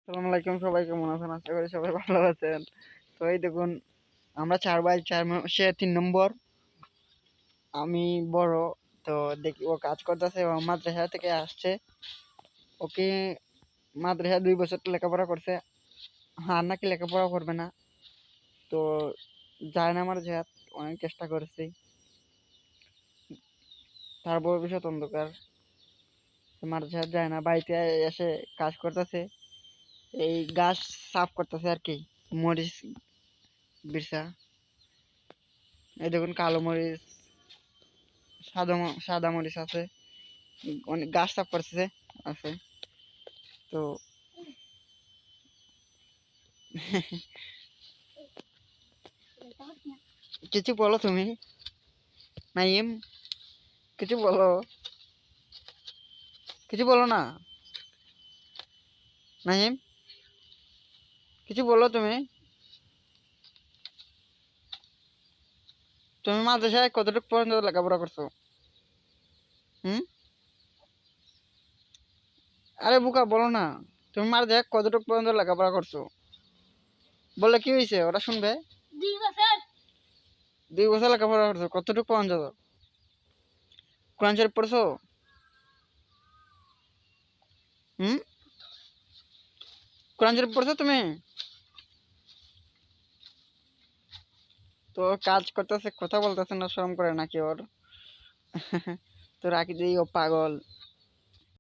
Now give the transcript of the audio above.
আসসালামু আলাইকুম, সবাই কেমন আছেন? আশা করি সবাই ভালো আছেন। তো এই দেখুন, আমরা 4 ভাই, 4 সে 3 নম্বর, আমি বড়। তো দেখি ও কাজ করতেছে, ও মাদ্রাসা থেকে আসছে। ওকে মাদ্রাসা 2 বছর লেখাপড়া করছে, আর নাকি লেখাপড়া করবে না। তো যায় না মাদ্রাসা, অনেক চেষ্টা করেছি, তার ভবিষ্যৎ অন্ধকার। মাদ্রাসা যায় না, বাড়িতে এসে কাজ করতেছে, এই গাছ সাফ করতেছে আর কি, মরিচ বিরসা। এই দেখুন, কালো মরিচ, সাদা মরিচ আছে, অনেক গাছ সাফ করতেছে আছে। তো কিছু বলো তুমি, নাইম, কিছু বলো, কিছু বলো না নাইম, কিছু বলো তুমি। তুমি মাদ্রাসায় কতটুকু পর্যন্ত লেখাপড়া করছো? হুম? আরে বুকা, বলো না। তুমি মাদ্রাসায় কতটুকু পর্যন্ত লেখাপড়া করছো? বললে কি হয়েছে, ওরা শুনবে। 2 বছর। 2 বছর লেখাপড়া করছো, কতটুকু পর্যন্ত? কোরআন শরীফ পড়ছো? হুম? কোরআন শরীফ পড়ছো তুমি? তো কাজ করতেছে, কথা বলতেছে না, শরম করে নাকি ওর? তো রাখি দিই, ও পাগল।